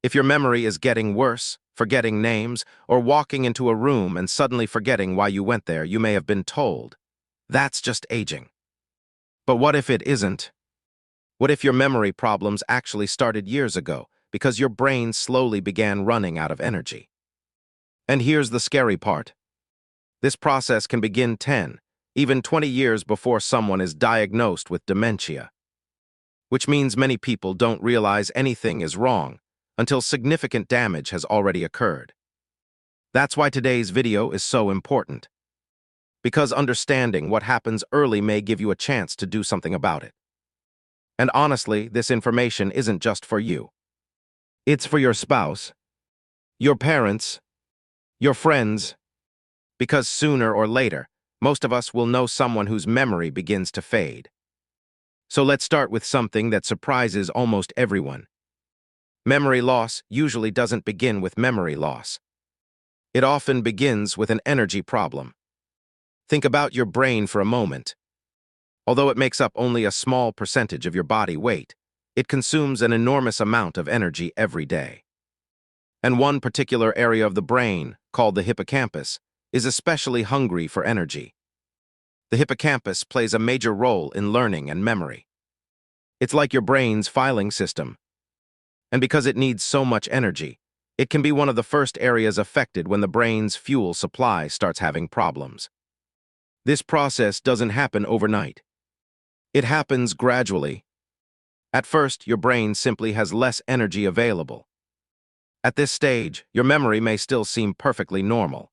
If your memory is getting worse, forgetting names, or walking into a room and suddenly forgetting why you went there, you may have been told. That's just aging. But what if it isn't? What if your memory problems actually started years ago because your brain slowly began running out of energy? And here's the scary part. This process can begin 10, even 20 years before someone is diagnosed with dementia, which means many people don't realize anything is wrong until significant damage has already occurred. That's why today's video is so important, because understanding what happens early may give you a chance to do something about it. And honestly, this information isn't just for you. It's for your spouse, your parents, your friends, because sooner or later, most of us will know someone whose memory begins to fade. So let's start with something that surprises almost everyone. Memory loss usually doesn't begin with memory loss. It often begins with an energy problem. Think about your brain for a moment. Although it makes up only a small percentage of your body weight, it consumes an enormous amount of energy every day. And one particular area of the brain, called the hippocampus, is especially hungry for energy. The hippocampus plays a major role in learning and memory. It's like your brain's filing system. And because it needs so much energy, it can be one of the first areas affected when the brain's fuel supply starts having problems. This process doesn't happen overnight. It happens gradually. At first, your brain simply has less energy available. At this stage, your memory may still seem perfectly normal.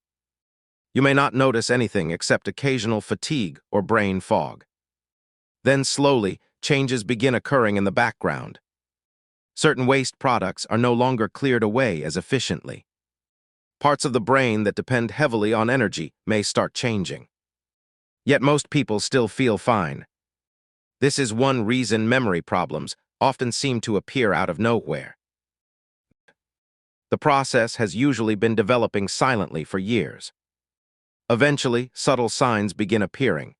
You may not notice anything except occasional fatigue or brain fog. Then slowly, changes begin occurring in the background. Certain waste products are no longer cleared away as efficiently. Parts of the brain that depend heavily on energy may start changing. Yet most people still feel fine. This is one reason memory problems often seem to appear out of nowhere. The process has usually been developing silently for years. Eventually, subtle signs begin appearing.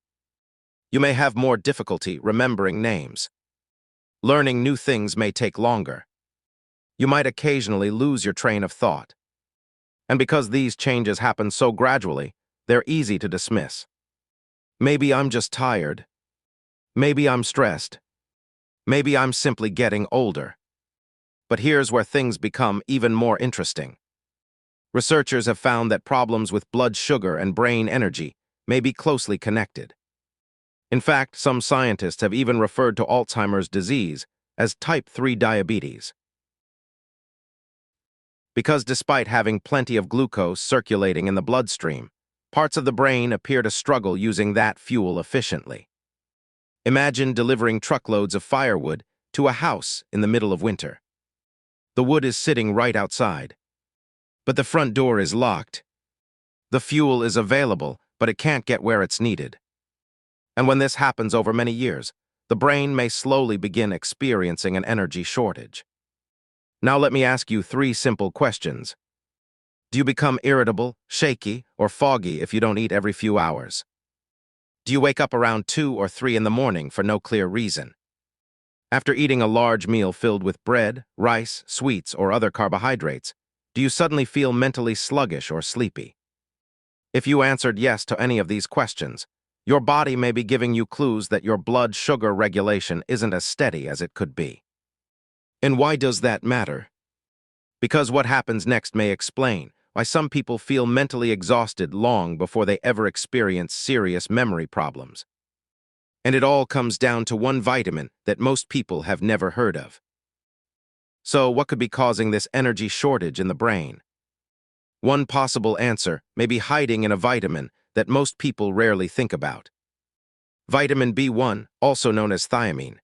You may have more difficulty remembering names. Learning new things may take longer. You might occasionally lose your train of thought. And because these changes happen so gradually, they're easy to dismiss. Maybe I'm just tired. Maybe I'm stressed. Maybe I'm simply getting older. But here's where things become even more interesting. Researchers have found that problems with blood sugar and brain energy may be closely connected. In fact, some scientists have even referred to Alzheimer's disease as type 3 diabetes. Because despite having plenty of glucose circulating in the bloodstream, parts of the brain appear to struggle using that fuel efficiently. Imagine delivering truckloads of firewood to a house in the middle of winter. The wood is sitting right outside, but the front door is locked. The fuel is available, but it can't get where it's needed. And when this happens over many years, the brain may slowly begin experiencing an energy shortage. Now let me ask you 3 simple questions. Do you become irritable, shaky, or foggy if you don't eat every few hours? Do you wake up around 2 or 3 in the morning for no clear reason? After eating a large meal filled with bread, rice, sweets, or other carbohydrates, do you suddenly feel mentally sluggish or sleepy? If you answered yes to any of these questions, your body may be giving you clues that your blood sugar regulation isn't as steady as it could be. And why does that matter? Because what happens next may explain why some people feel mentally exhausted long before they ever experience serious memory problems. And it all comes down to one vitamin that most people have never heard of. So what could be causing this energy shortage in the brain? One possible answer may be hiding in a vitamin that most people rarely think about. Vitamin B1, also known as thiamine.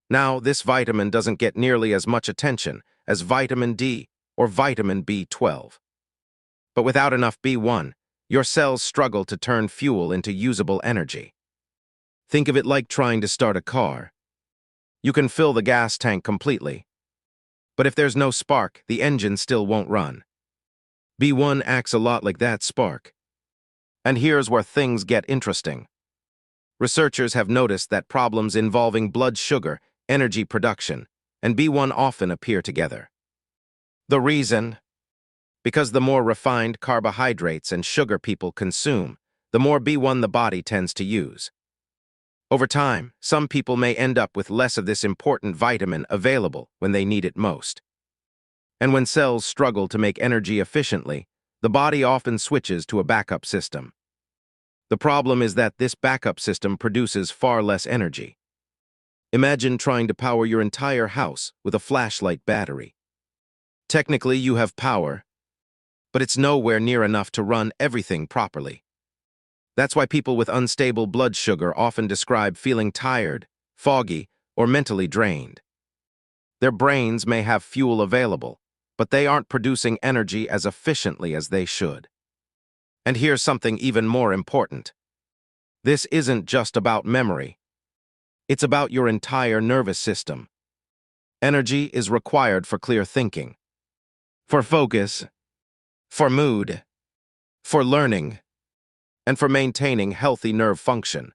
Now, this vitamin doesn't get nearly as much attention as vitamin D or vitamin B12. But without enough B1, your cells struggle to turn fuel into usable energy. Think of it like trying to start a car. You can fill the gas tank completely, but if there's no spark, the engine still won't run. B1 acts a lot like that spark. And here's where things get interesting. Researchers have noticed that problems involving blood sugar, energy production, and B1 often appear together. The reason? Because the more refined carbohydrates and sugar people consume, the more B1 the body tends to use. Over time, some people may end up with less of this important vitamin available when they need it most. And when cells struggle to make energy efficiently, the body often switches to a backup system. The problem is that this backup system produces far less energy. Imagine trying to power your entire house with a flashlight battery. Technically, you have power, but it's nowhere near enough to run everything properly. That's why people with unstable blood sugar often describe feeling tired, foggy, or mentally drained. Their brains may have fuel available, but they aren't producing energy as efficiently as they should. And here's something even more important. This isn't just about memory. It's about your entire nervous system. Energy is required for clear thinking, for focus, for mood, for learning, and for maintaining healthy nerve function.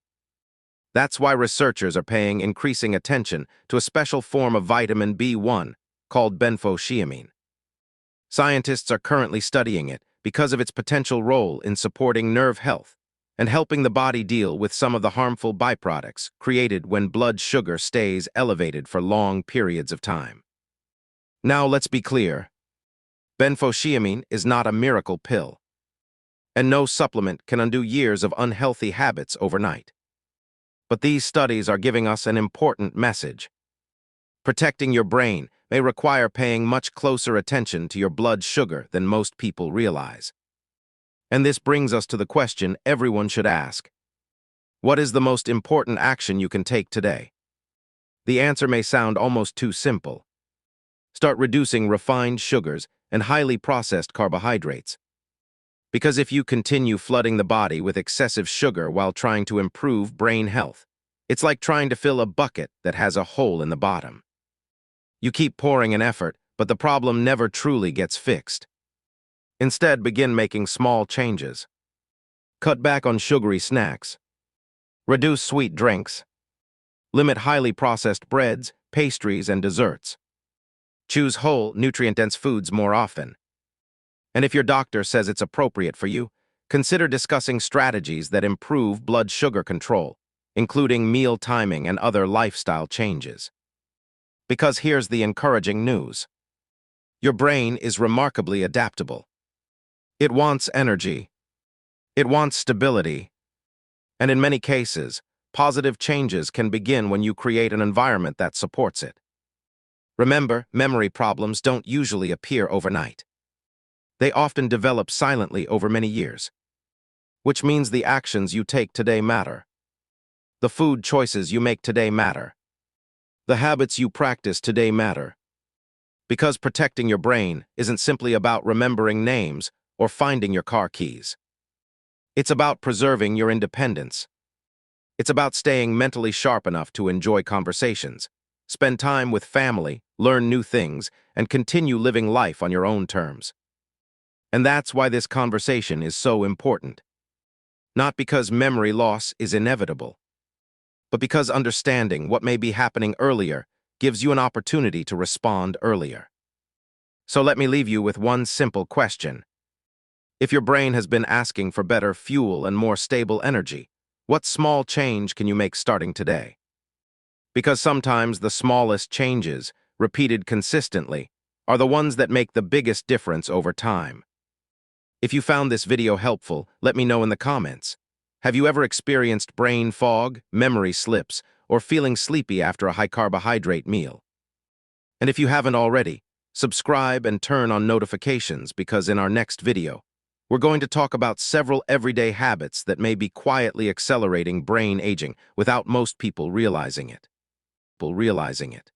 That's why researchers are paying increasing attention to a special form of vitamin B1 called benfotiamine. Scientists are currently studying it because of its potential role in supporting nerve health and helping the body deal with some of the harmful byproducts created when blood sugar stays elevated for long periods of time. Now let's be clear. Benfotiamine is not a miracle pill, and no supplement can undo years of unhealthy habits overnight. But these studies are giving us an important message. Protecting your brain may require paying much closer attention to your blood sugar than most people realize. And this brings us to the question everyone should ask. What is the most important action you can take today? The answer may sound almost too simple. Start reducing refined sugars and highly processed carbohydrates. Because if you continue flooding the body with excessive sugar while trying to improve brain health, it's like trying to fill a bucket that has a hole in the bottom. You keep pouring an effort, but the problem never truly gets fixed. Instead, begin making small changes. Cut back on sugary snacks. Reduce sweet drinks. Limit highly processed breads, pastries, and desserts. Choose whole, nutrient-dense foods more often. And if your doctor says it's appropriate for you, consider discussing strategies that improve blood sugar control, including meal timing and other lifestyle changes. Because here's the encouraging news. Your brain is remarkably adaptable. It wants energy. It wants stability. And in many cases, positive changes can begin when you create an environment that supports it. Remember, memory problems don't usually appear overnight. They often develop silently over many years, which means the actions you take today matter. The food choices you make today matter. The habits you practice today matter. Because protecting your brain isn't simply about remembering names or finding your car keys. It's about preserving your independence. It's about staying mentally sharp enough to enjoy conversations, spend time with family, learn new things, and continue living life on your own terms. And that's why this conversation is so important. Not because memory loss is inevitable, but because understanding what may be happening earlier gives you an opportunity to respond earlier. So let me leave you with one simple question. If your brain has been asking for better fuel and more stable energy, what small change can you make starting today? Because sometimes the smallest changes, repeated consistently, are the ones that make the biggest difference over time. If you found this video helpful, let me know in the comments. Have you ever experienced brain fog, memory slips, or feeling sleepy after a high-carbohydrate meal? And if you haven't already, subscribe and turn on notifications because in our next video, we're going to talk about several everyday habits that may be quietly accelerating brain aging without most people realizing it.